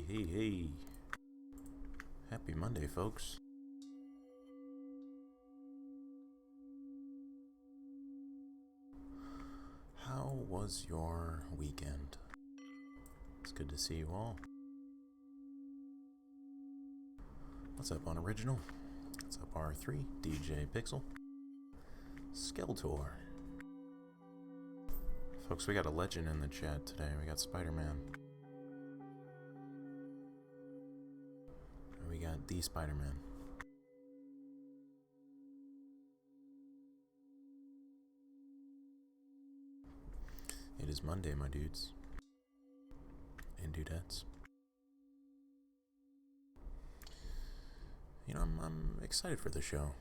Hey. Happy Monday, folks. How was your weekend? It's good to see you all. What's up, Unoriginal? What's up, R3, DJ Pixel, Skeletor? Folks, we got a legend in the chat today. We got Spiderman. And we got the Spiderman. It is Monday, my dudes and dudettes. You know, I'm excited for the show.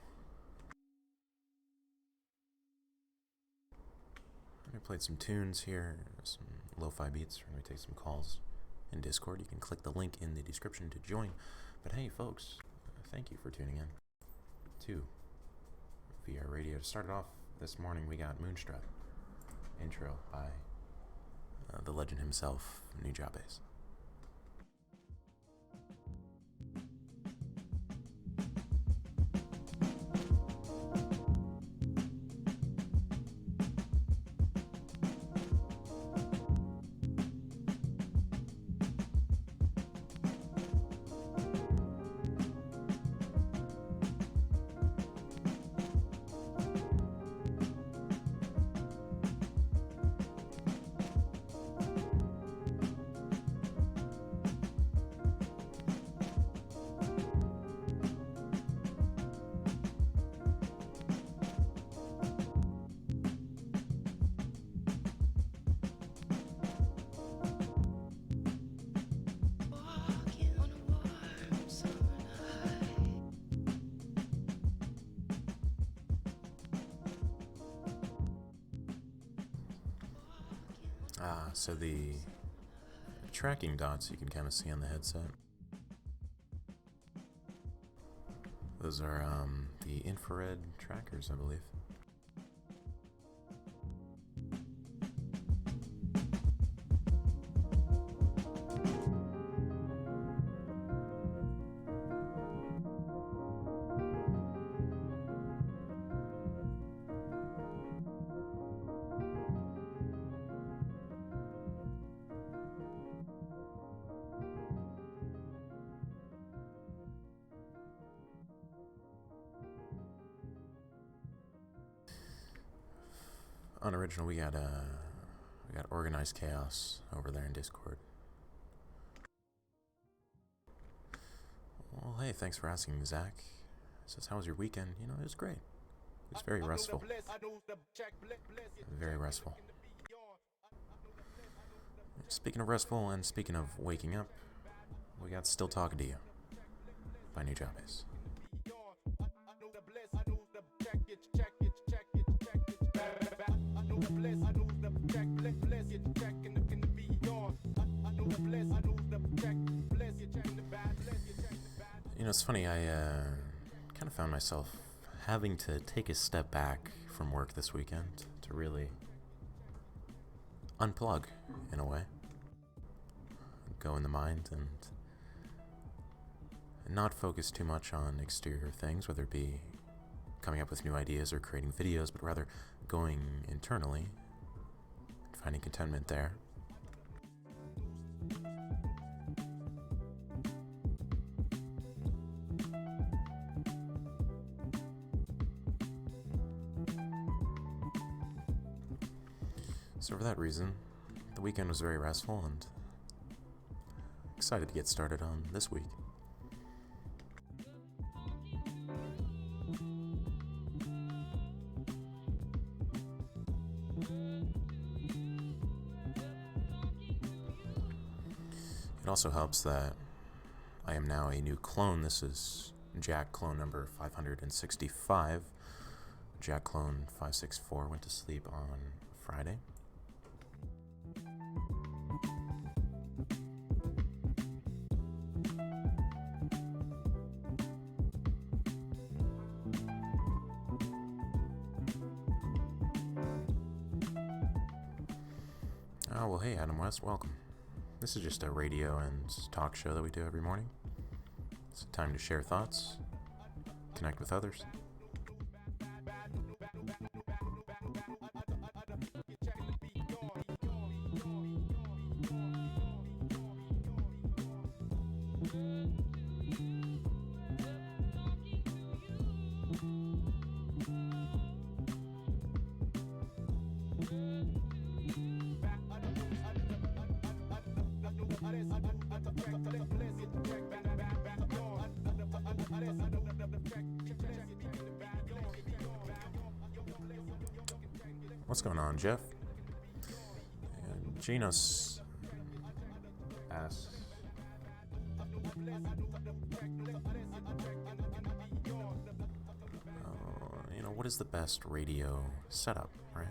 I played some tunes here, some lo-fi beats. We're going to take some calls in Discord. You can click the link in the description to join. But hey, folks, thank you for tuning in to VR Radio. To start it off this morning, we got Moonstruck. Intro by the legend himself, New Jabez. So the tracking dots you can kind of see on the headset, those are the infrared trackers, I believe. Unoriginal, we got organized chaos over there in Discord. Well, hey, thanks for asking, Zach. Says, how was your weekend? You know, it was great. It was very restful. Very restful. Speaking of restful and speaking of waking up, we got Still Talking to You by New Jabez. You know, it's funny, I kind of found myself having to take a step back from work this weekend to really unplug, in a way. Go in the mind and not focus too much on exterior things, whether it be coming up with new ideas or creating videos, but rather going internally, finding contentment there. So for that reason, the weekend was very restful and excited to get started on this week. It also helps that I am now a new clone. This is Jack clone number 565. Jack clone 564 went to sleep on Friday. Oh, well, hey, Adam West, welcome. This is just a radio and talk show that we do every morning. It's a time to share thoughts, connect with others. What's going on, Jeff? And Genos asks, what is the best radio setup, right?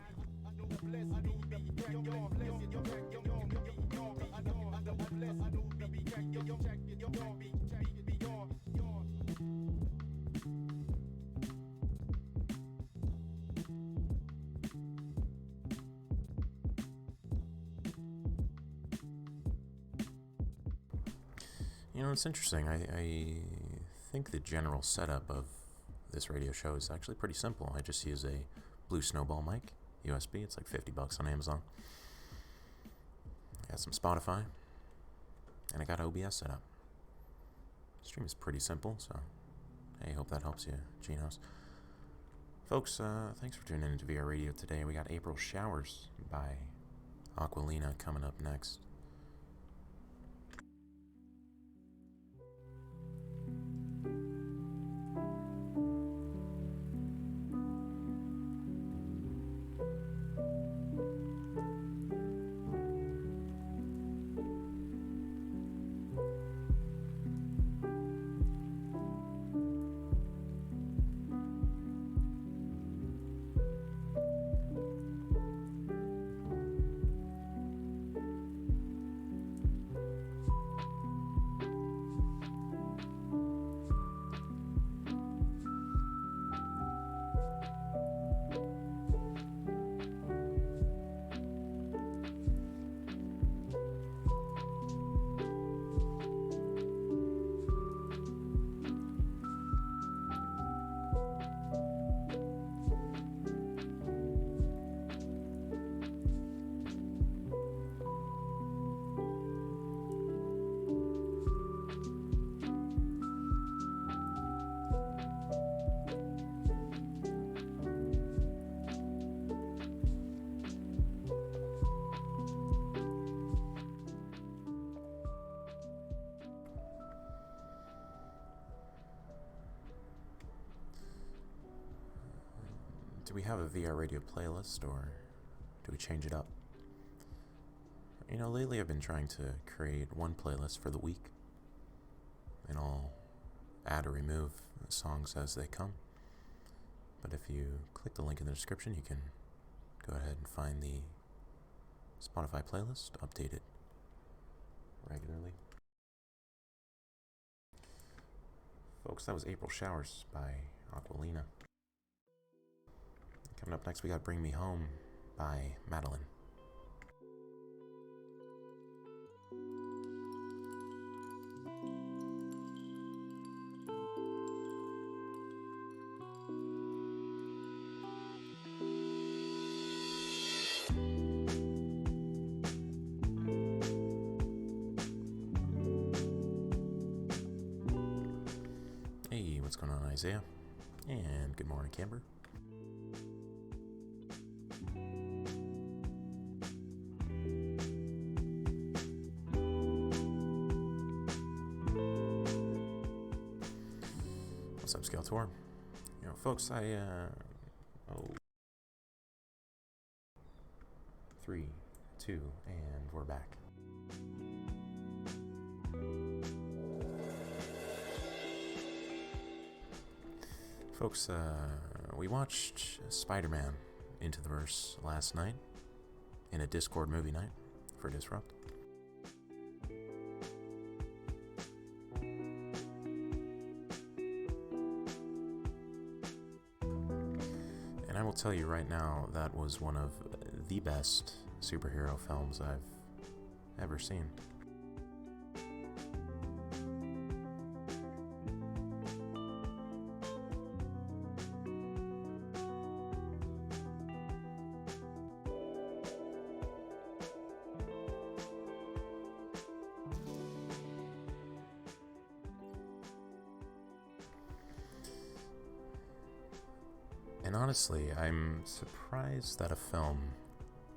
It's interesting. I think the general setup of this radio show is actually pretty simple. I just use a Blue Snowball mic, USB. It's like $50 on Amazon. I got some Spotify, and I got OBS set up. Stream is pretty simple, so hey, hope that helps you, Genos. Folks, thanks for tuning into VR Radio today. We got April Showers by Aquilina coming up next. Do we have a VR Radio playlist, or do we change it up? Lately I've been trying to create one playlist for the week, and I'll add or remove songs as they come. But if you click the link in the description, you can go ahead and find the Spotify playlist, update it regularly. Folks, that was April Showers by Aquilina. Coming up next, we got Bring Me Home by Madeline. Hey, what's going on, Isaiah? And good morning, Camber. What's up, Skeletor? Folks, 3, 2, and we're back. Folks, we watched Spiderman Into the Verse last night in a Discord movie night for Disrupt. And I will tell you right now, that was one of the best superhero films I've ever seen. And honestly, I'm surprised that a film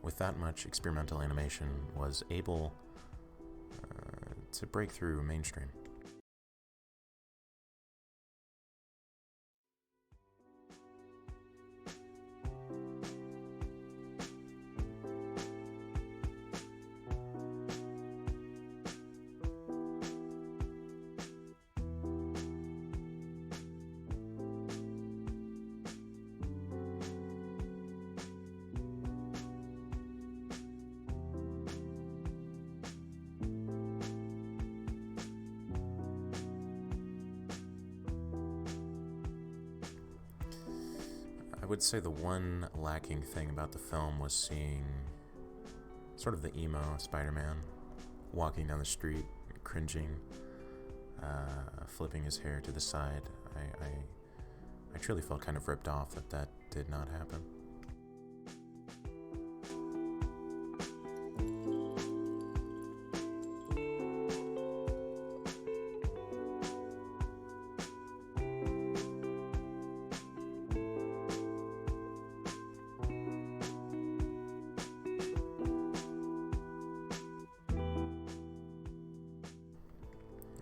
with that much experimental animation was able to break through mainstream. I would say the one lacking thing about the film was seeing sort of the emo Spiderman walking down the street, cringing, flipping his hair to the side. I truly felt kind of ripped off that did not happen.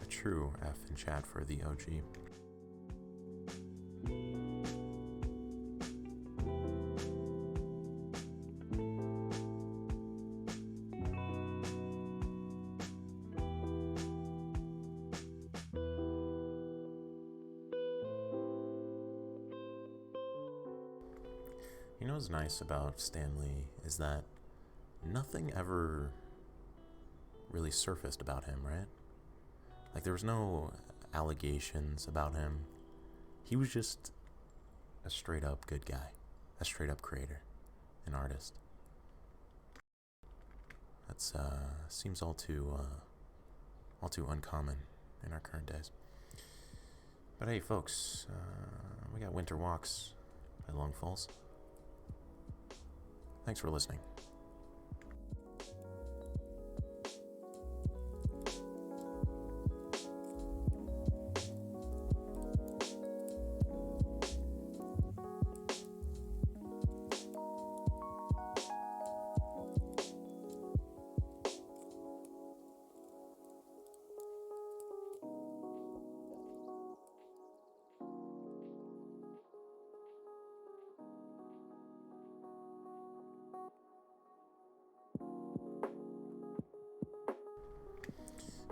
True F in chat for the OG. You know what's nice about Stanley is that nothing ever really surfaced about him, right? Like, there was no allegations about him. He was just a straight up good guy, a straight up creator, an artist. That's seems all too uncommon in our current days. But hey, folks, we got Winter Walks by Long Falls. Thanks for listening.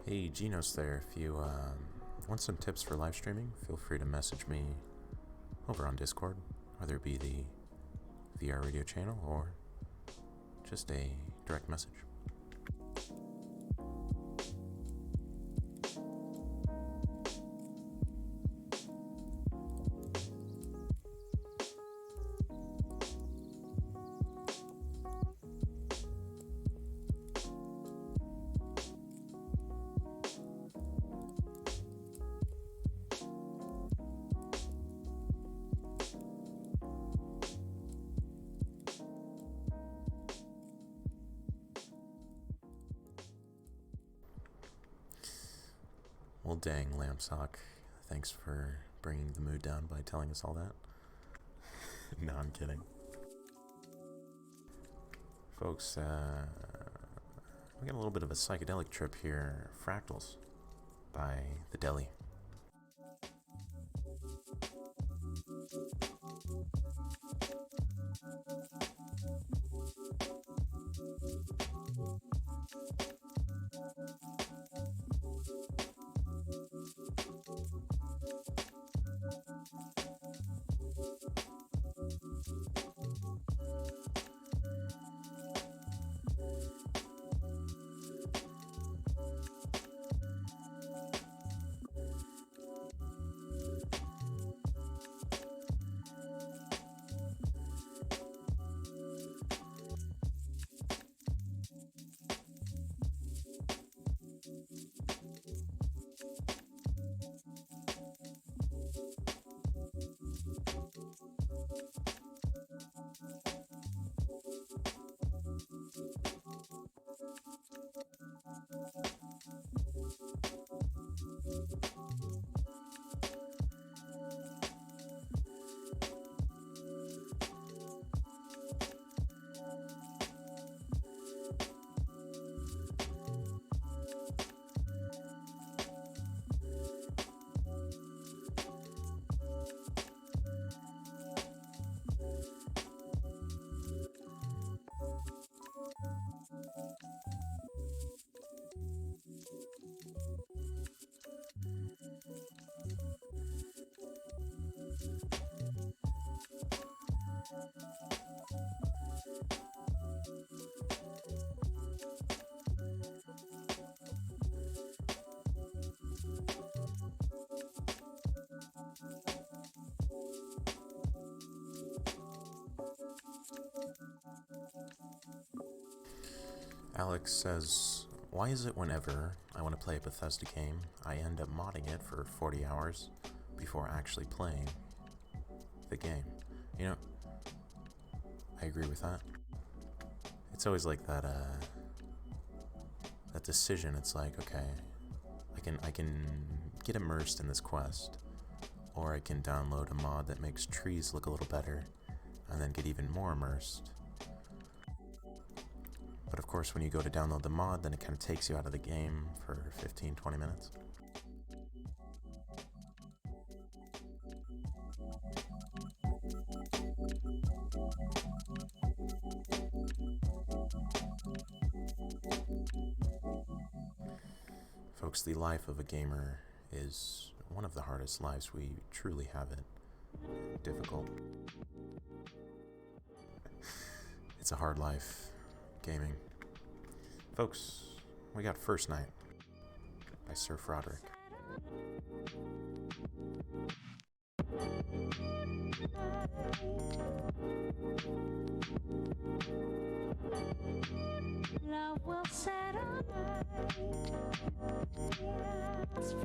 Hey, Genos there. If you want some tips for live streaming, feel free to message me over on Discord, whether it be the VR Radio channel or just a direct message. Well, dang, Lampsock. Thanks for bringing the mood down by telling us all that. No, I'm kidding. Folks, we got a little bit of a psychedelic trip here. Fractals by The Deli. Alex says, why is it whenever I want to play a Bethesda game, I end up modding it for 40 hours before actually playing the game? You know, I agree with that. It's always like that, that decision. It's like, okay, I can get immersed in this quest, or I can download a mod that makes trees look a little better, and then get even more immersed. But of course, when you go to download the mod, then it kind of takes you out of the game for 15-20 minutes. Folks, the life of a gamer is one of the hardest lives. We truly have it difficult. It's a hard life, gaming. Folks, we got First Night by Sir Froderick. Love will set up. It's free.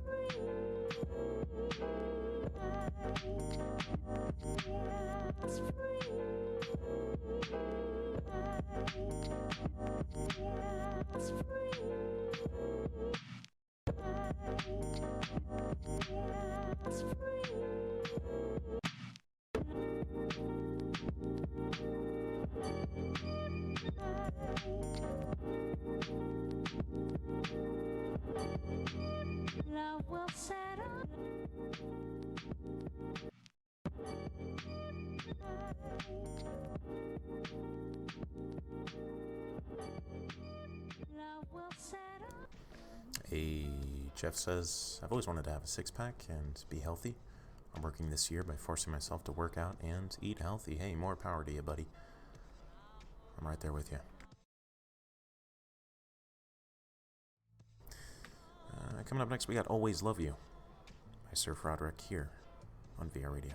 It's free. It's free. It's free. Love will set up. Love will set up. Jeff says, I've always wanted to have a six-pack and be healthy. I'm working this year by forcing myself to work out and eat healthy. Hey, more power to you, buddy. I'm right there with you. Coming up next, we got Always Love You by Sir Froderick here on VR Radio.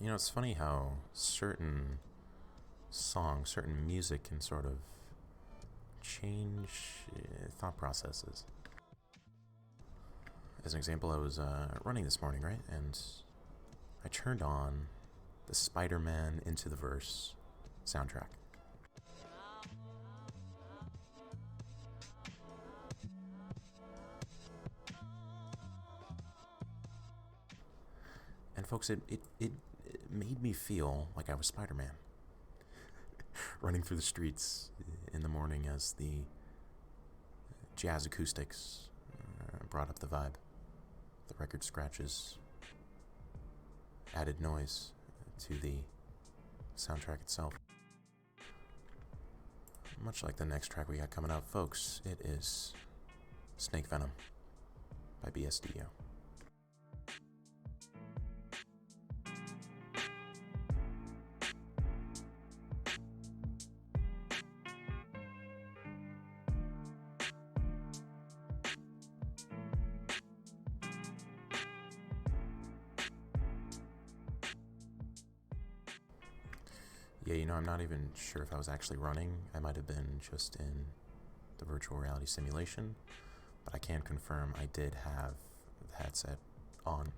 You know, it's funny how certain songs, certain music can sort of change thought processes. As an example, I was running this morning, right? And I turned on the Spiderman Into the Verse soundtrack. And folks, it made me feel like I was Spider-Man. Running through the streets in the morning as the jazz acoustics brought up the vibe. The record scratches added noise to the soundtrack itself. Much like the next track we got coming up, folks, it is Snake Venom by BSDO. Yeah, you know, I'm not even sure if I was actually running. I might have been just in the virtual reality simulation, but I can confirm I did have the headset on.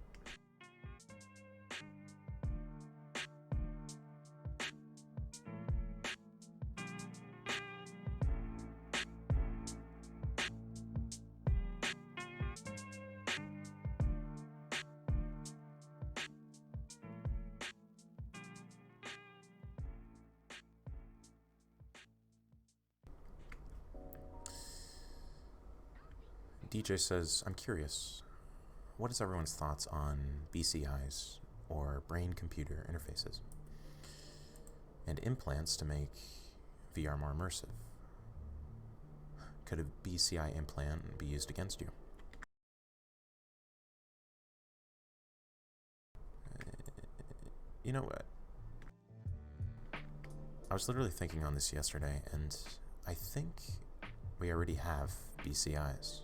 DJ says, I'm curious, what is everyone's thoughts on BCIs, or brain-computer interfaces, and implants to make VR more immersive? Could a BCI implant be used against you? You know what? I was literally thinking on this yesterday, and I think we already have BCIs.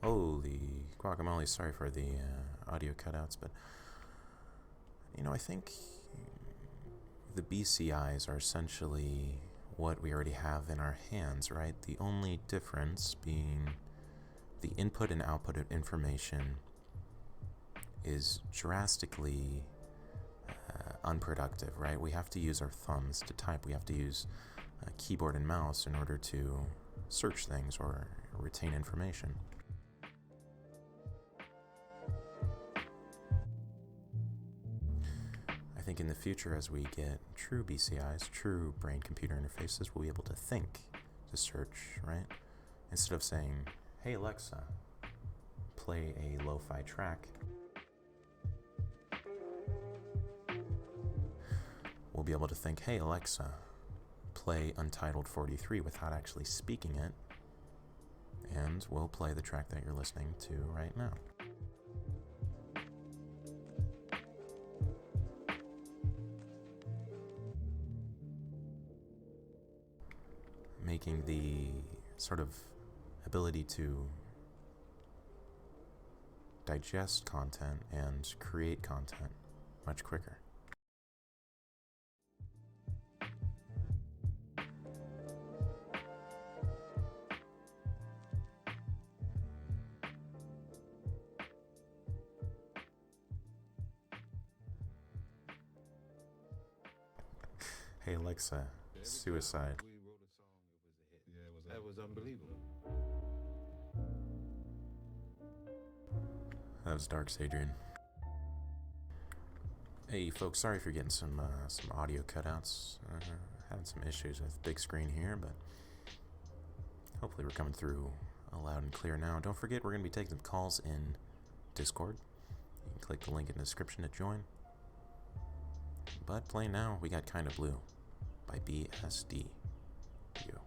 Holy guacamole, sorry for the audio cutouts, but I think the BCIs are essentially what we already have in our hands, right? The only difference being the input and output of information is drastically unproductive, right? We have to use our thumbs to type. We have to use a keyboard and mouse in order to search things or retain information. I think in the future, as we get true BCIs, true brain-computer interfaces, we'll be able to think to search, right? Instead of saying, "Hey Alexa, play a lo-fi track," we'll be able to think, "Hey Alexa, play Untitled 43" without actually speaking it, and we'll play the track that you're listening to right now. Making the sort of ability to digest content and create content much quicker. Hey Alexa, suicide. We wrote a song, it was a hit. Yeah, that was unbelievable. That was Darks, Adrian. Hey folks, sorry for getting some audio cutouts. Having some issues with big screen here, but hopefully we're coming through loud and clear now. Don't forget, we're going to be taking some calls in Discord. You can click the link in the description to join. But playing now, we got Kinda Blue by BSD. You.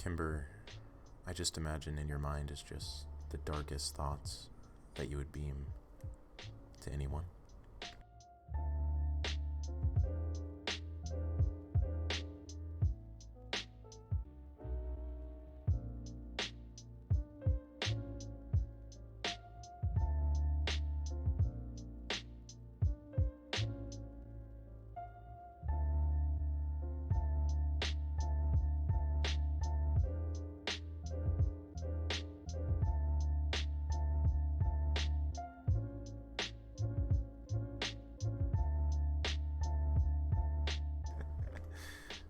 Kimber, I just imagine in your mind is just the darkest thoughts that you would beam to anyone.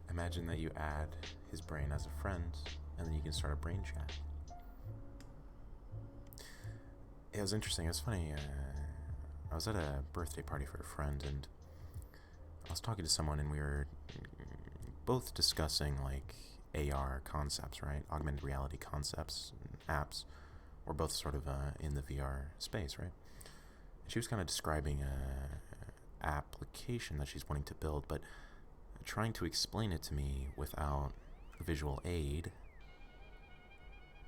Imagine that you add his brain as a friend, and then you can start a brain chat. It was interesting. It was funny. I was at a birthday party for a friend, and I was talking to someone and we were both discussing like AR concepts, right? Augmented reality concepts, and apps. We're both sort of in the VR space, right? She was kind of describing a application that she's wanting to build, but trying to explain it to me without visual aid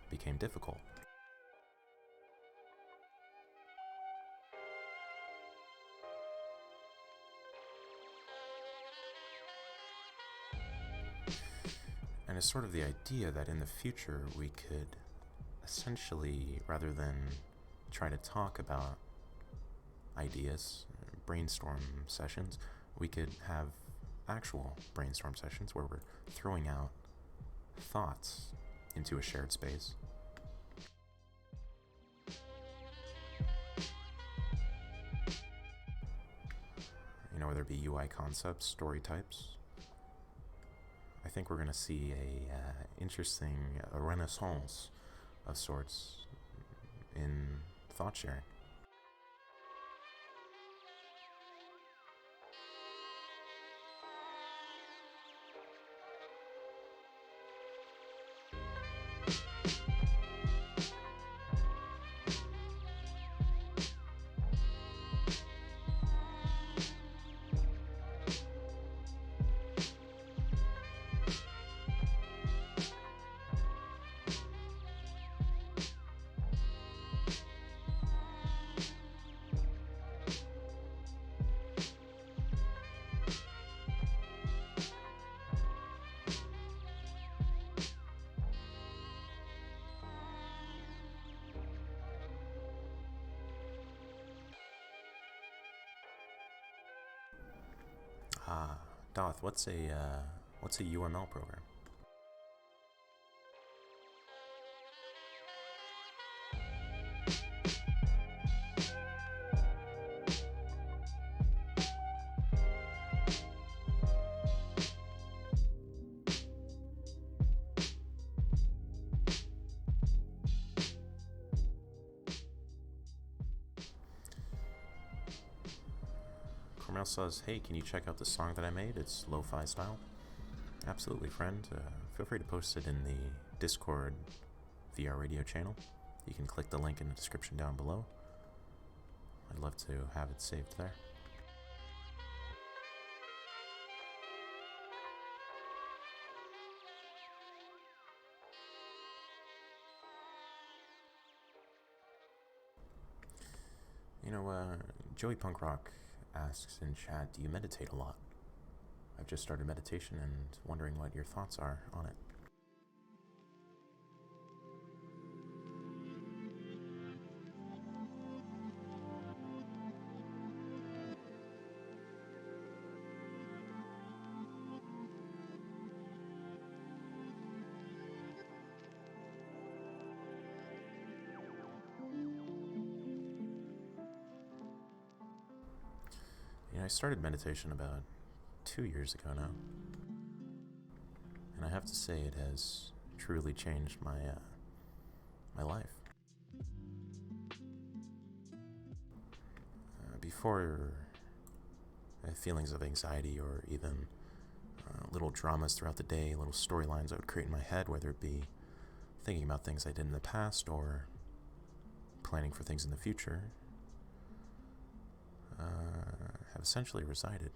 became difficult. And it's sort of the idea that in the future we could essentially, rather than try to talk about ideas, brainstorm sessions, we could have actual brainstorm sessions where we're throwing out thoughts into a shared space. You know, whether it be UI concepts, story types. I think we're going to see a interesting renaissance of sorts in thought sharing. Doth, what's a UML program? Cormel says, hey, can you check out the song that I made? It's lo-fi style. Absolutely, friend. Feel free to post it in the Discord VR Radio channel. You can click the link in the description down below. I'd love to have it saved there. You know, Joey Punk Rock asks in chat, do you meditate a lot? I've just started meditation and wondering what your thoughts are on it. You know, I started meditation about 2 years ago now, and I have to say it has truly changed my life. Before, feelings of anxiety or even little dramas throughout the day, little storylines I would create in my head, whether it be thinking about things I did in the past or planning for things in the future, have essentially resided.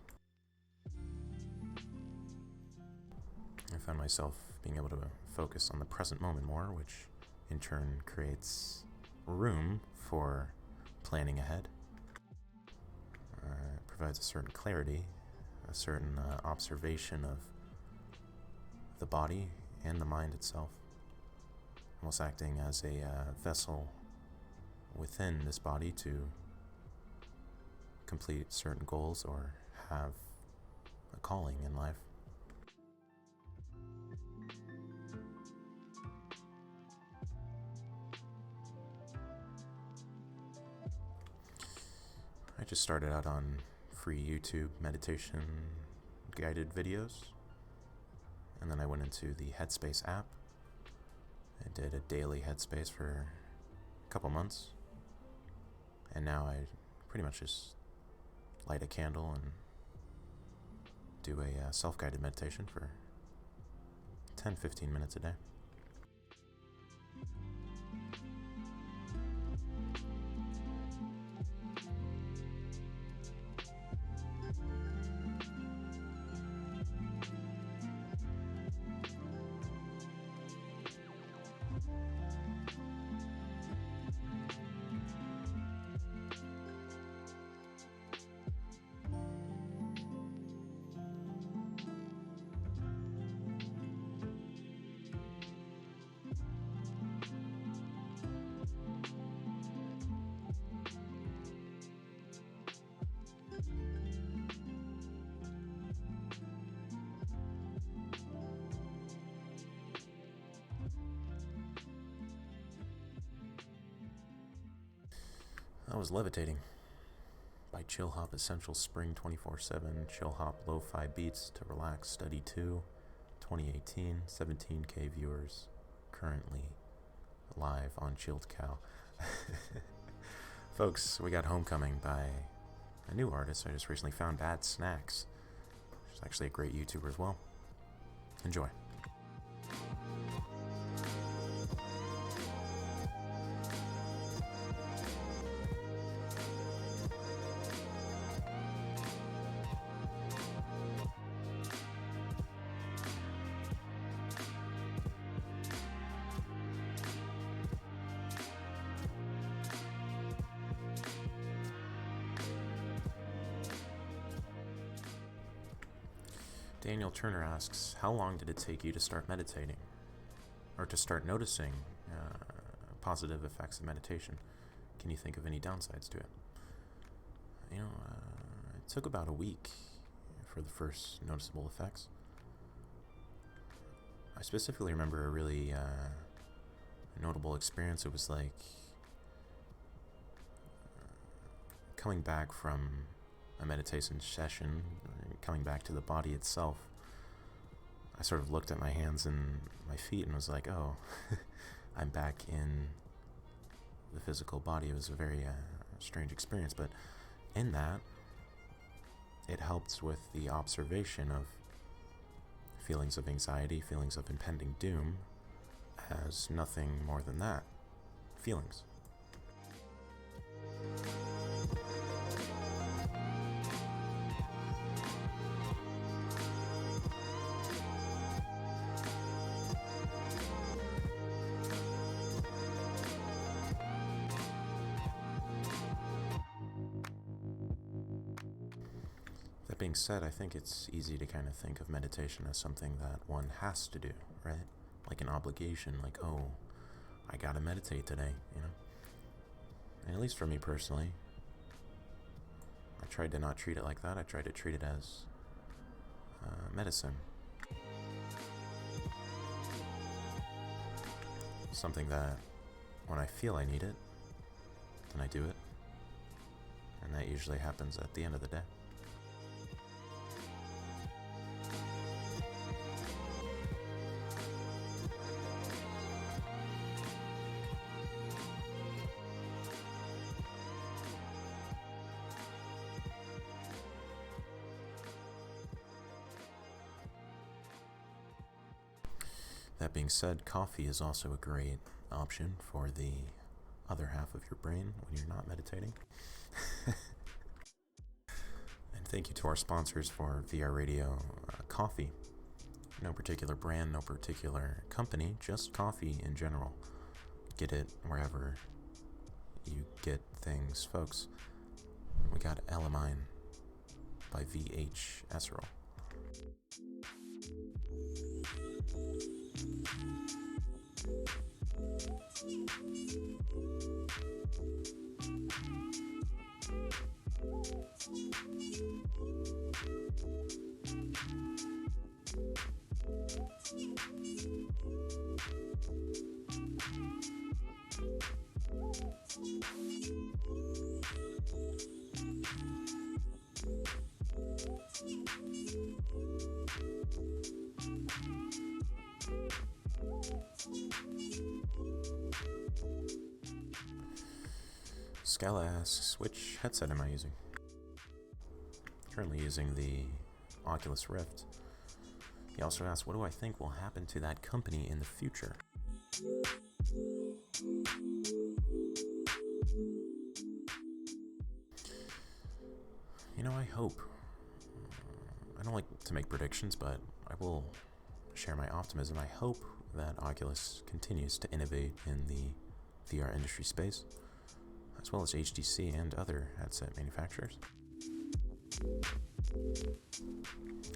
I found myself being able to focus on the present moment more, which in turn creates room for planning ahead. It provides a certain clarity, a certain observation of the body and the mind itself, almost acting as a vessel within this body to complete certain goals or have a calling in life. I just started out on free YouTube meditation guided videos, and then I went into the Headspace app. I did a daily Headspace for a couple months, and now I pretty much just light a candle and do a self-guided meditation for 10-15 minutes a day. I was levitating by Chill Hop Essential Spring 24/7, Chill Hop Lo-Fi Beats to Relax Study 2, 2018, 17K viewers, currently live on Chilled Cow. Folks, we got Homecoming by a new artist I just recently found, Bad Snacks. She's actually a great YouTuber as well. Enjoy. Daniel Turner asks, how long did it take you to start meditating? Or to start noticing positive effects of meditation? Can you think of any downsides to it? It took about a week for the first noticeable effects. I specifically remember a really notable experience. It was like coming back from a meditation session, coming back to the body itself. I sort of looked at my hands and my feet and was like, oh, I'm back in the physical body. It was a very strange experience, but in that, it helped with the observation of feelings of anxiety, feelings of impending doom, as nothing more than that, feelings. That being said, I think it's easy to kind of think of meditation as something that one has to do, right? Like an obligation, like, oh, I gotta meditate today, you know? And at least for me personally, I tried to not treat it like that. I tried to treat it as medicine. Something that when I feel I need it, then I do it. And that usually happens at the end of the day. That being said, coffee is also a great option for the other half of your brain when you're not meditating. And thank you to our sponsors for VR Radio coffee. No particular brand, no particular company, just coffee in general. Get it wherever you get things, folks. We got Elamine by VH Esrol. Scala asks, which headset am I using? Currently using the Oculus Rift. He also asked, what do I think will happen to that company in the future? You know, I hope. I don't like to make predictions, but I will share my optimism. I hope that Oculus continues to innovate in the VR industry space, as well as HTC and other headset manufacturers.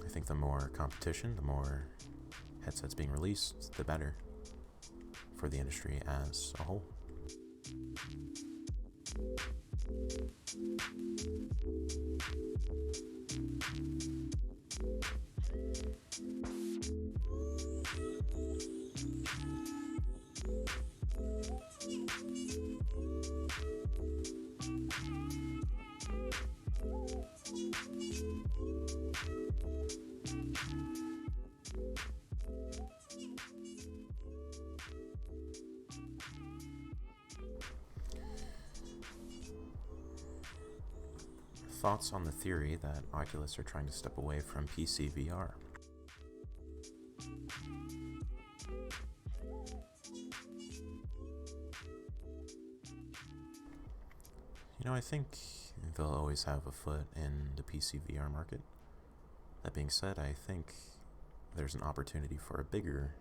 I think the more competition, the more headsets being released, the better for the industry as a whole. Thoughts on the theory that Oculus are trying to step away from PC VR? You know, I think they'll always have a foot in the PC VR market. That being said, I think there's an opportunity for a bigger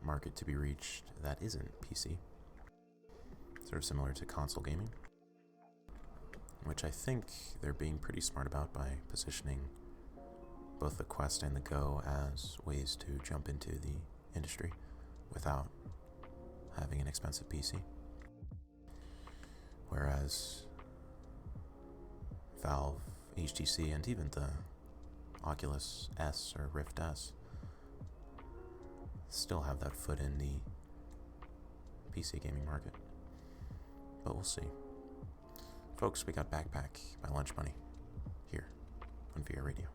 market to be reached that isn't PC. Sort of similar to console gaming, which I think they're being pretty smart about by positioning both the Quest and the Go as ways to jump into the industry without having an expensive PC. Whereas Valve, HTC, and even the Oculus S or Rift S still have that foot in the PC gaming market. But we'll see. Folks, we got Backpack by Lunch Money here on VR Radio.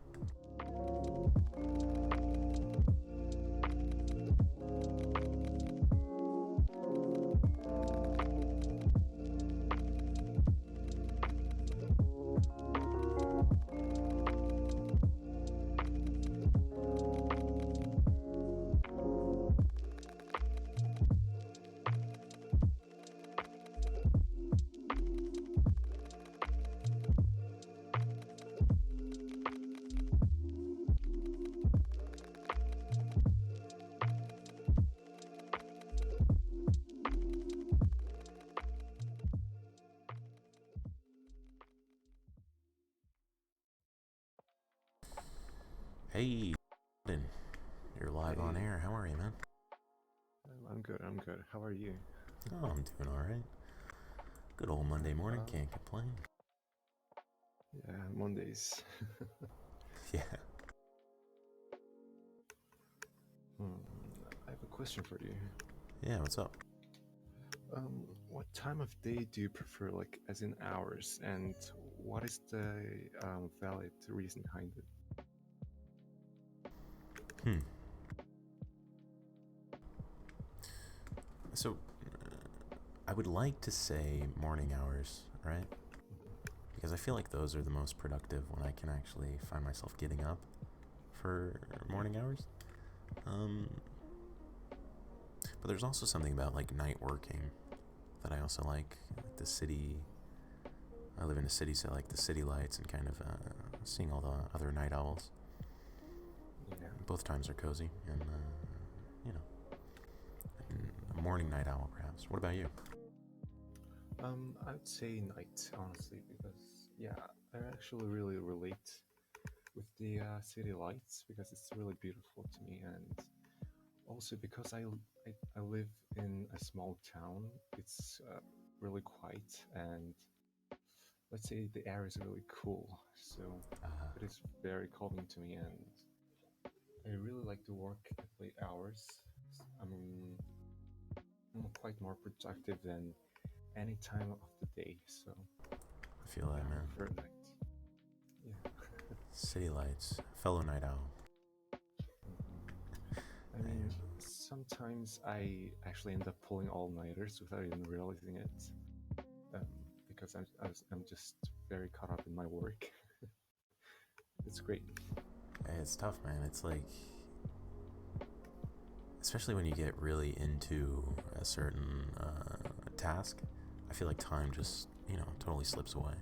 Hey, you're live on air. How are you, man? I'm good. How are you? Oh, I'm doing alright. Good old Monday morning, can't complain. Yeah, Mondays. Yeah. I have a question for you. Yeah, what's up? What time of day do you prefer, like, as in hours, and what is the valid reason behind it? So, I would like to say morning hours, right? Because I feel like those are the most productive when I can actually find myself getting up for morning hours. But there's also something about like night working that I also like the city. I live in a city, so I like the city lights and kind of seeing all the other night owls. Yeah. Both times are cozy, and you know, a morning night owl perhaps. What about you? I'd say night, honestly, because I actually really relate with the city lights because it's really beautiful to me, and also because I live in a small town. It's really quiet, and let's say the air is really cool, so it is very calming to me, and I really like to work at late hours. I'm, I'm quite more productive than any time of the day, so I feel that, I man. prefer night. Yeah. City lights, fellow night owl. I mean, sometimes I actually end up pulling all-nighters without even realizing it, because I'm just very caught up in my work. It's great. It's tough, man. It's like, especially when you get really into a certain task, I feel like time just, totally slips away.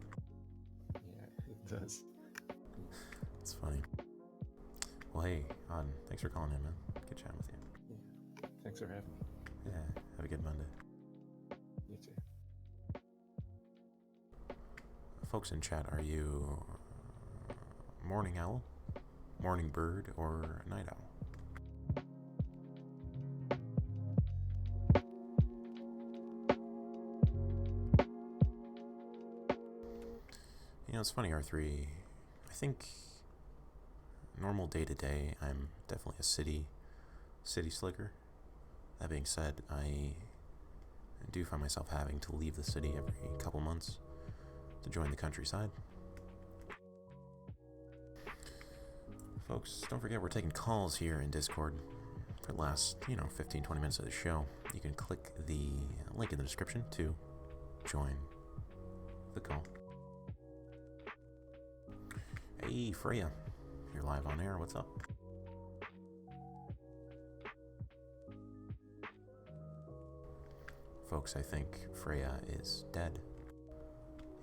Yeah, it does. It's funny. Well, hey, Auden, thanks for calling in, man. Good chatting with you. Yeah. Thanks for having me. Yeah, have a good Monday. You too. Folks in chat, are you morning owl, morning bird, or night owl? It's funny, R3. I think normal day to day, I'm definitely a city slicker. That being said, I do find myself having to leave the city every couple months to join the countryside. Folks, don't forget we're taking calls here in Discord for the last, 15-20 minutes of the show. You can click the link in the description to join the call. Hey, Freya, you're live on air. What's up? Folks, I think Freya is dead.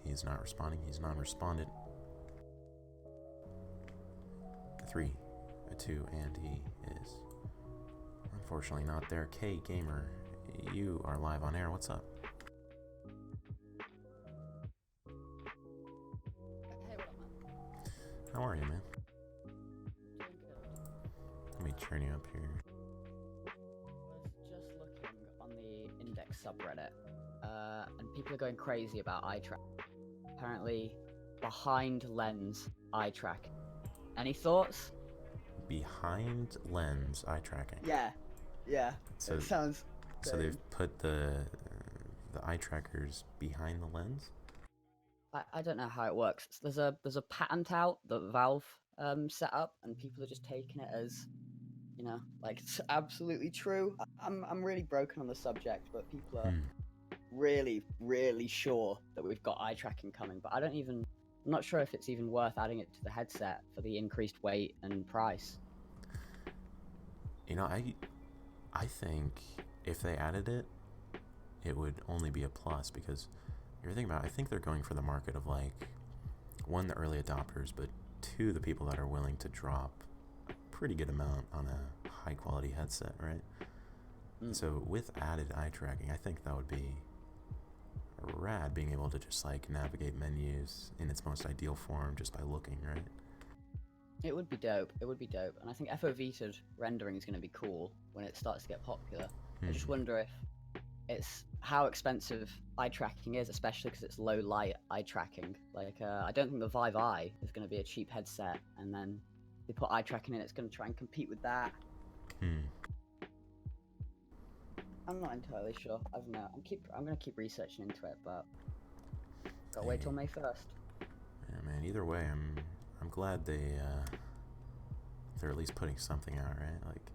He's not responding. He's non-respondent. 3, a 2, and he is unfortunately not there. K Gamer, you are live on air. What's up? Hey, what up, man? How are you, man? Doing good. Let me turn you up here. Was just looking on the index subreddit, and people are going crazy about eye track. Apparently, behind lens eye tracking. Any thoughts? Behind lens eye tracking. Yeah. So, it sounds. so they've put the eye trackers behind the lens. I don't know how it works. There's a patent out that Valve set up, and people are just taking it as, like it's absolutely true. I'm really broken on the subject, but people are really, really sure that we've got eye tracking coming. But I'm not sure if it's even worth adding it to the headset for the increased weight and price. I think if they added it, it would only be a plus, because you're thinking about it, I think they're going for the market of, like, 1, the early adopters, but 2, the people that are willing to drop a pretty good amount on a high quality headset, right? So with added eye tracking, I think that would be rad, being able to just like navigate menus in its most ideal form just by looking, right? It would be dope. And I think FOV'd rendering is going to be cool when it starts to get popular. I just wonder if it's how expensive eye tracking is, especially because it's low light eye tracking. Like, I don't think the Vive Eye is going to be a cheap headset, and then they put eye tracking in, it's going to try and compete with that. I'm not entirely sure. I don't know. I'm going to keep researching into it, but gotta wait till May 1st. Yeah, man. Either way, I'm glad they're at least putting something out, right? Like,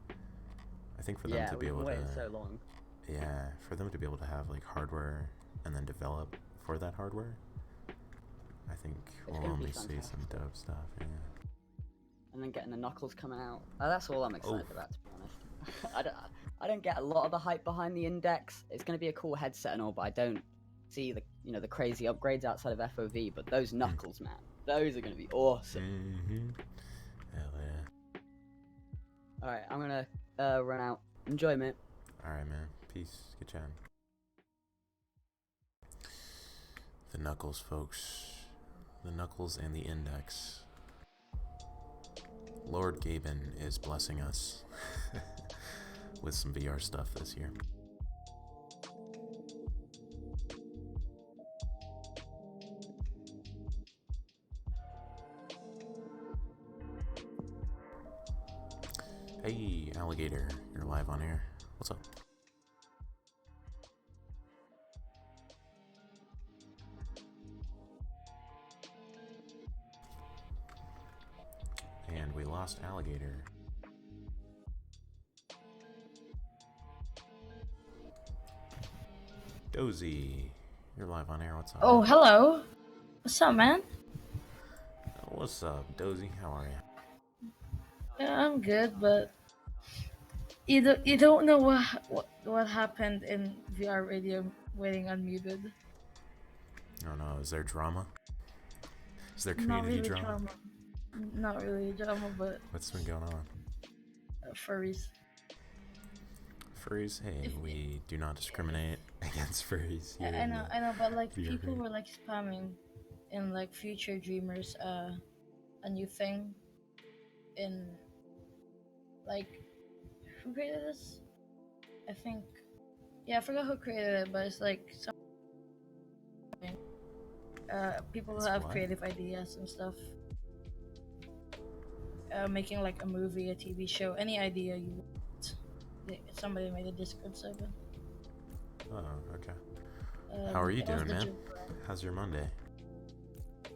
I think for them to be able to waited so long. Yeah, for them to be able to have like hardware and then develop for that hardware, I think we'll only see some dope stuff. Yeah. And then getting the knuckles coming out. That's all I'm excited about, to be honest. I don't get a lot of the hype behind the Index. It's going to be a cool headset and all, but I don't see the crazy upgrades outside of FOV. But those knuckles, man, those are going to be awesome. Hell yeah. All right, I'm gonna run out. Enjoy, mate. All right, man. Peace. Good chatting. The knuckles, folks. The knuckles and the Index. Lord Gaben is blessing us with some VR stuff this year. Hey, Alligator, you're live on air. What's up? And we lost Alligator. Dozy, you're live on air. What's up? Oh, hello. What's up, man? What's up, Dozy? How are you? Yeah, I'm good, but you don't know what happened in VR radio waiting unmuted. I don't know. Is there drama? Is there Not community really drama? drama. Not really drama, but What's been going on? furries. Furries? Hey, If, we do not discriminate against furries here I in know, the I know, but like VR people radio. were like spamming in like Future Dreamers, a new thing in like who created this? I think, yeah, I forgot who created it, but it's like something. People It's who have what? creative ideas and stuff, making like a movie, a TV show, any idea you want. Somebody made a Discord server. Oh, okay. How are you It was doing, the man? Jupiter. How's your Monday?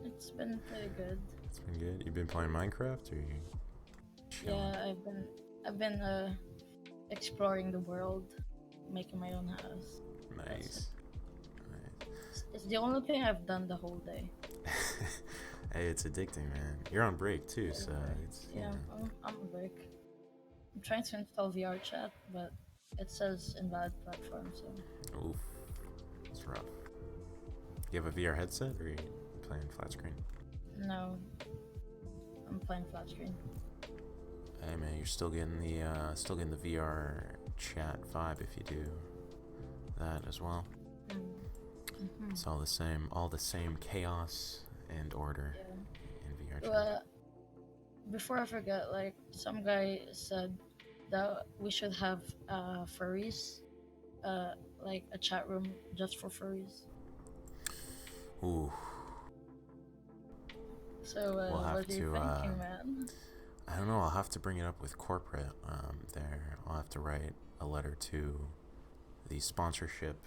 It's been pretty good. It's been good. You been playing Minecraft or you chilling? Yeah, I've been exploring the world, making my own house. Nice. It's the only thing I've done the whole day. Hey, it's addicting, man. You're on break too, so it's Yeah, I'm on break. I'm trying to install VR Chat, but it says invalid platform. So Oof, it's rough. You have a VR headset or are you playing flat screen? no, I'm playing flat screen. Hey man, you're still getting the VR chat vibe if you do that as well. Mm-hmm. It's all the same chaos and order in VR chat. Well, before I forget, like some guy said that we should have furries, like a chat room just for furries. Ooh, So we'll have what are you to. thinking, man? I don't know. I'll have to bring it up with corporate. There, I'll have to write a letter to the sponsorship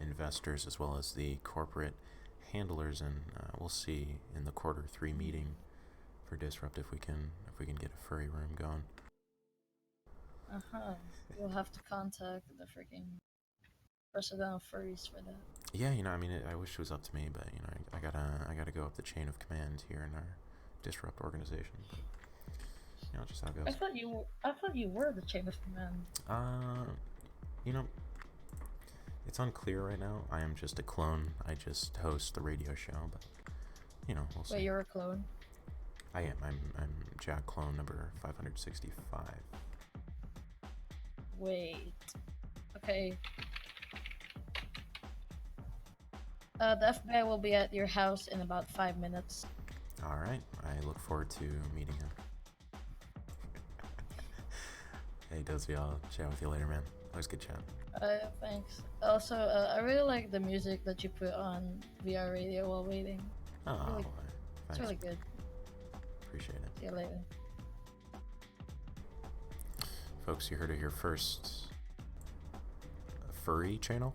investors as well as the corporate handlers, and we'll see in the Q3 meeting for Disrupt if we can get a furry room going. You'll have to contact the freaking president of furries for that. Yeah, I mean, I wish it was up to me, but I gotta go up the chain of command here in our Disrupt organization. But, just how it goes. I thought you were the chain of command. You know, it's unclear right now. I am just a clone. I just host the radio show, but we'll see. Wait, you're a clone. I am. I'm Jack clone number 565. Wait. Okay. The FBI will be at your house in about 5 minutes. All right. I look forward to meeting him. Hey, Dozy, I'll chat with you later, man. Always good chat. Thanks. Also, I really like the music that you put on VR radio while waiting. Oh, Really- thanks. It's really good. Appreciate it. See you later. Folks, you heard it here first. A furry channel?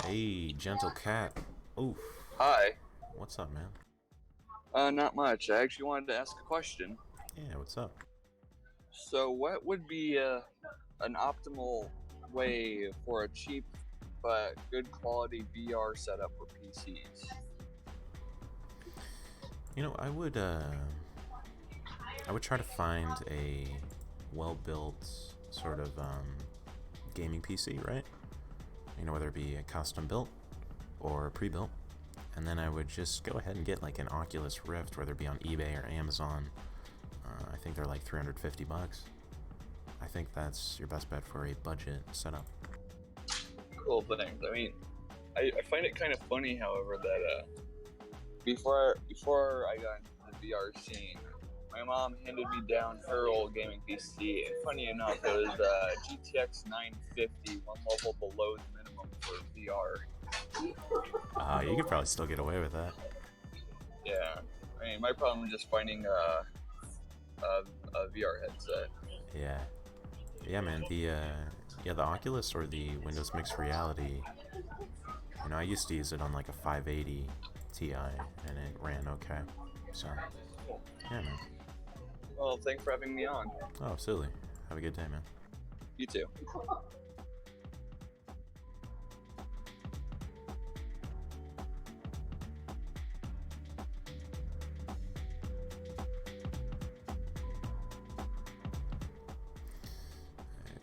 Hey, gentle cat. Oof. Hi. What's up, man? Not much. I actually wanted to ask a question. Yeah, what's up? So, what would be an optimal way for a cheap but good quality VR setup for PCs? I would try to find a well-built sort of gaming PC, right? Whether it be a custom built or pre-built, and then I would just go ahead and get like an Oculus Rift, whether it be on eBay or Amazon. I think they're like $350. I think that's your best bet for a budget setup. Cool things. I mean, I find it kind of funny, however, that before I got into the VR scene, my mom handed me down her old gaming PC, and funny enough, it was GTX 950, one level below the minimum for VR. You could probably still get away with that. Yeah, I mean, my problem is just finding a VR headset. Yeah. Yeah, man. The Oculus or the Windows Mixed Reality. You know, I used to use it on like a 580 Ti, and it ran okay. So, yeah, man. Well, thanks for having me on. Oh, absolutely. Have a good day, man. You too.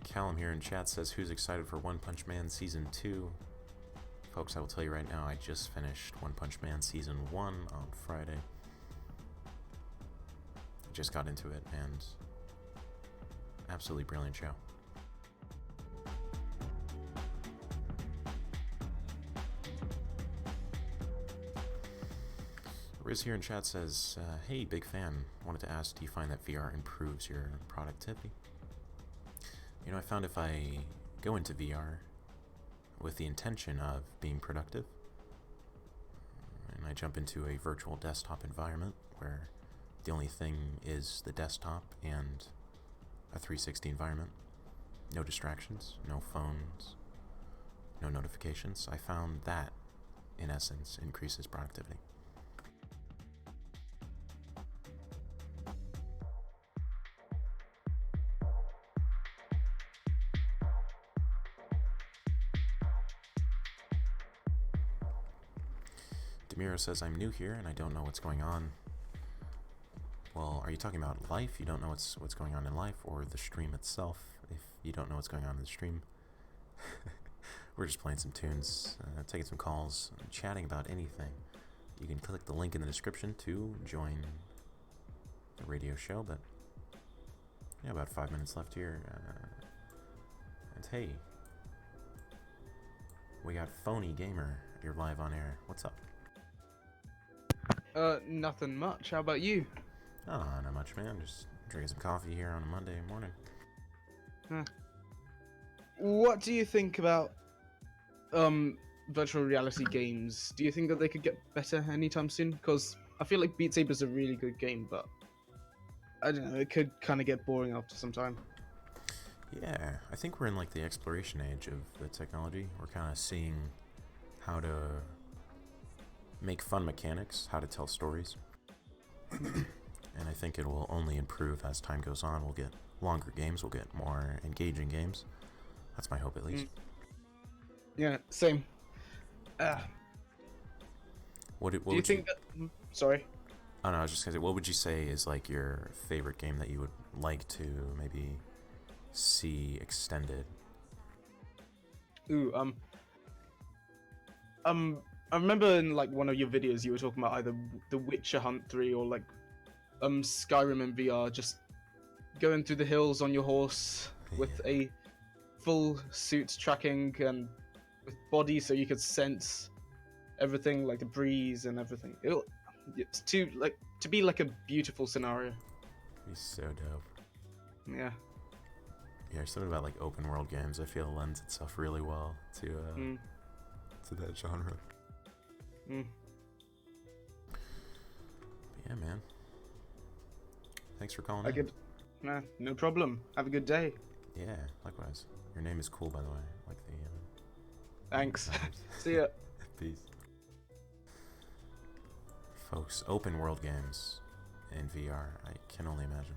Callum here in chat says, who's excited for One Punch Man Season 2? Folks, I will tell you right now, I just finished One Punch Man Season 1 on Friday. Just got into it, and absolutely brilliant show. Riz here in chat says, hey, big fan. Wanted to ask, do you find that VR improves your productivity? You know, I found if I go into VR with the intention of being productive, and I jump into a virtual desktop environment where the only thing is the desktop and a 360 environment, no distractions, no phones, no notifications, I found that, in essence, increases productivity. Demiro says, I'm new here and I don't know what's going on. Well, are you talking about life? You don't know what's going on in life, or the stream itself? If you don't know what's going on in the stream, we're just playing some tunes, taking some calls, chatting about anything. You can click the link in the description to join the radio show, but yeah, about 5 minutes left here. And hey, we got Phony Gamer. You're live on air. What's up? Nothing much. How about you? Oh, not much, man. Just drinking some coffee here on a Monday morning. What do you think about virtual reality games? Do you think that they could get better anytime soon? Because I feel like Beat Saber's a really good game, but I don't know, it could kind of get boring after some time. Yeah, I think we're in like the exploration age of the technology. We're kind of seeing how to make fun mechanics, how to tell stories. And I think it will only improve as time goes on. We'll get longer games, we'll get more engaging games. That's my hope, at least. Yeah, same. What do you think that... Sorry. Oh no, I was just gonna say, what would you say is like your favorite game that you would like to maybe see extended? Ooh, I remember in like one of your videos you were talking about either The Witcher Hunt 3 or like Skyrim in VR, just going through the hills on your horse with a full suit tracking and with body so you could sense everything, like the breeze and everything. It's to be like a beautiful scenario. He's so dope. Yeah. Yeah, something about like open world games I feel lends itself really well to that genre. But yeah, man. Thanks for calling in. Nah, no problem. Have a good day. Yeah, likewise. Your name is cool, by the way. Like the. Thanks. See ya. Peace. Folks, open world games in VR. I can only imagine.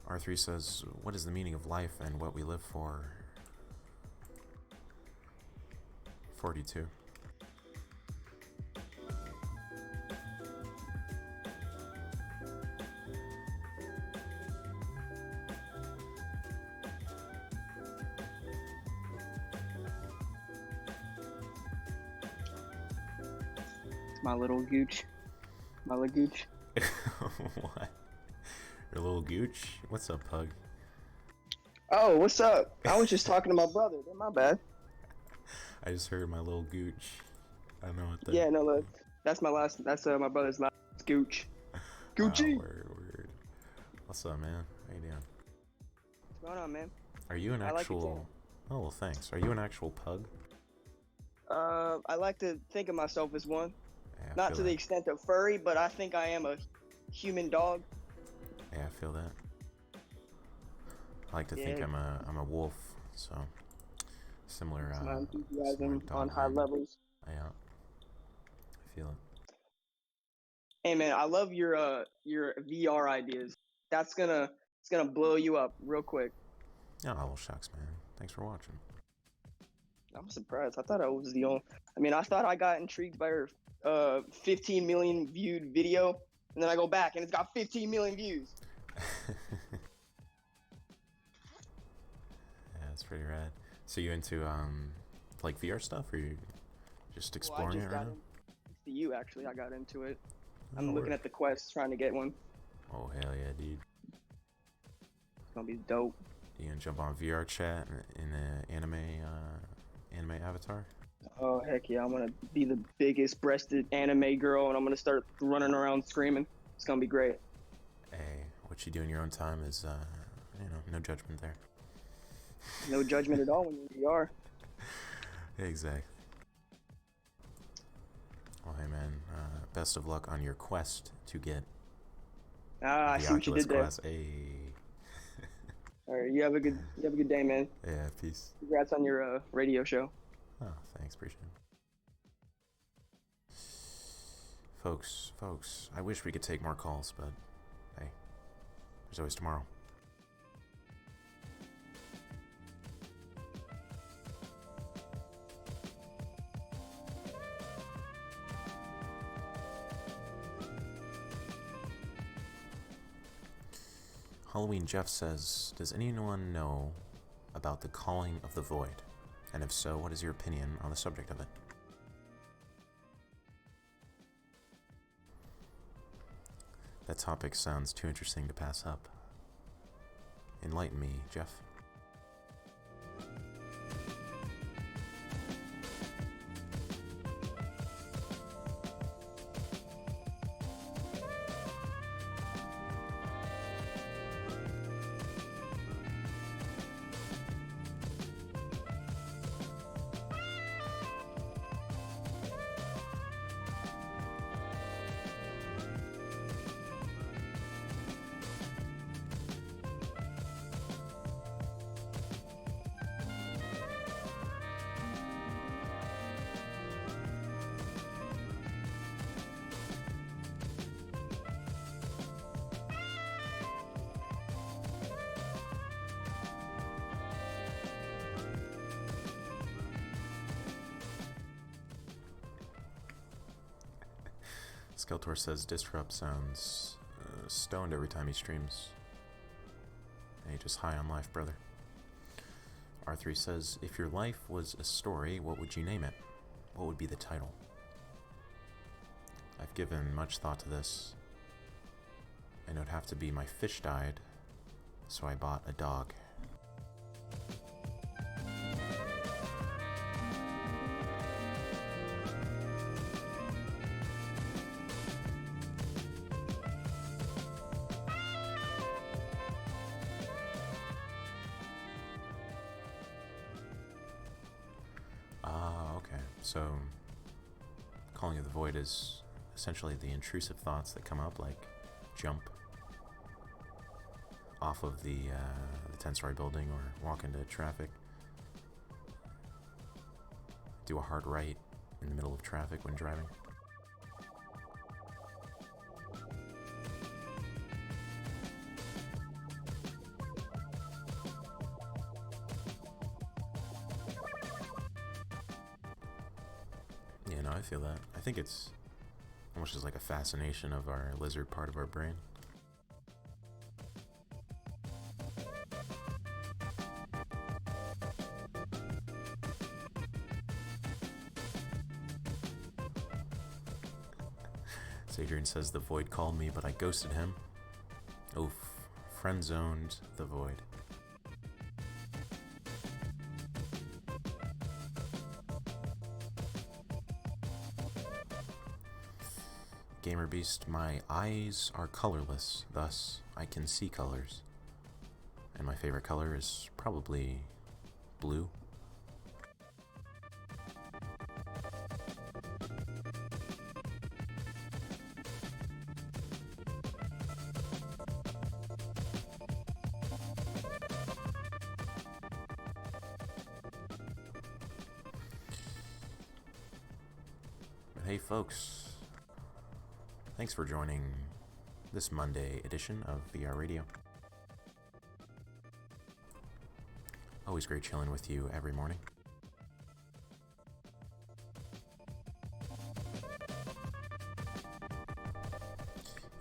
R3 says, what is the meaning of life and what we live for? 42. My little gooch. My little gooch. What? Your little gooch? What's up, Pug? Oh, what's up? I was just talking to my brother. My bad. I just heard my little gooch. I don't know what that. Yeah, no, look. That's my last. That's my brother's last gooch. Gucci. Word. What's up, man? How you doing? What's going on, man? Are you an I like your actual? channel. Oh well, thanks. Are you an actual pug? I like to think of myself as one. Yeah, I Not feel to the that. extent of furry, but I think I am a human dog. Yeah, I feel that. I like to think Yeah. I'm a wolf, so similar It's my similar enthusiasm on dog high mind. levels. Yeah, I feel it. Hey man, I love your VR ideas. It's gonna blow you up real quick. Oh, well, shucks, man. Thanks for watching. I'm surprised. I thought I was the only. I mean, I thought I got intrigued by her 15 million viewed video, and then I go back and it's got 15 million views. Yeah, it's pretty rad. So you into like VR stuff, or you just Well, I exploring just it right got now? into to you actually. I got into it. Oh, I'm looking word. at the Quest, trying to get one. Oh hell yeah, dude! It's gonna be dope. You gonna jump on VR chat in the anime avatar? Oh heck yeah! I'm gonna be the biggest breasted anime girl, and I'm gonna start running around screaming. It's gonna be great. Hey, what you do in your own time is no judgment there. No judgment at all when you're in VR. Exactly. Well, hey man, best of luck on your quest to get Ah, I the see what you Oculus did there. Quest. Hey. All right, you have a good day, man. Yeah, peace. Congrats on your radio show. Oh, thanks, appreciate it. Folks, I wish we could take more calls, but hey, there's always tomorrow. Halloween Jeff says, does anyone know about the calling of the void? And if so, what is your opinion on the subject of it? That topic sounds too interesting to pass up. Enlighten me, Jeff. Skeletor says Disrupt sounds stoned every time he streams. Hey, just high on life, brother. R3 says, if your life was a story, what would you name it? What would be the title? I've given much thought to this, and it would have to be my fish died, so I bought a dog. Ah, okay. So, calling of the void is essentially the intrusive thoughts that come up, like jump off of the 10-story building or walk into traffic, do a hard right in the middle of traffic when driving. Yeah, no, I feel that. I think it's almost just like a fascination of our lizard part of our brain. Adrian says the void called me, but I ghosted him. Oof, friend zoned the void. Gamer Beast, my eyes are colorless, thus I can see colors. And my favorite color is probably blue. hey folks, thanks for joining this Monday edition of VR Radio. Always great chilling with you every morning.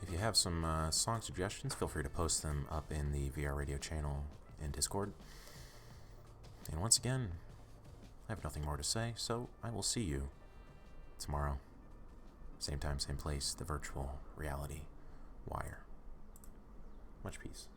If you have some song suggestions, feel free to post them up in the VR Radio channel in Discord. And once again, I have nothing more to say, so I will see you tomorrow. Same time, same place, the virtual reality wire. Much peace.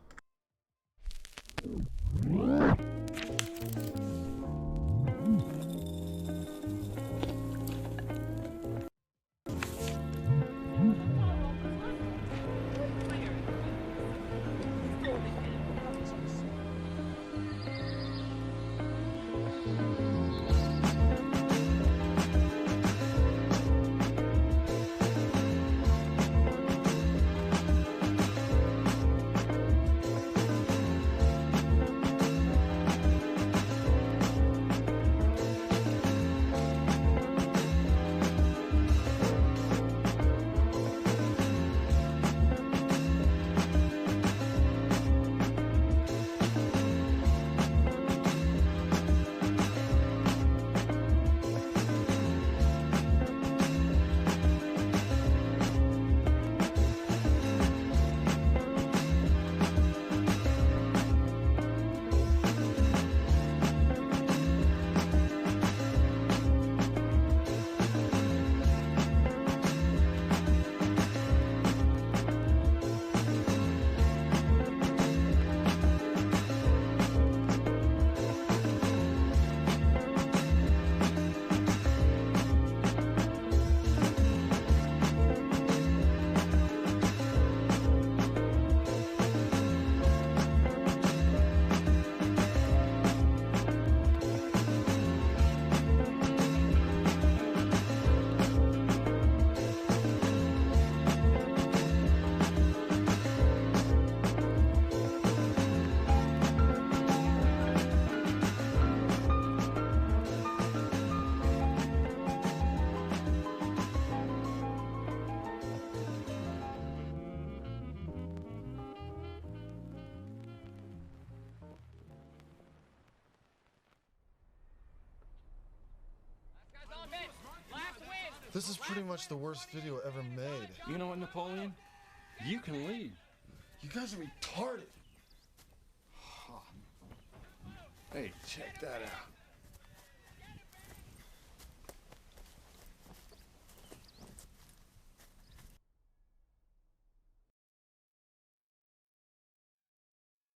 This is pretty much the worst video ever made. You know what, Napoleon? You can leave. You guys are retarded. Hey, check that out.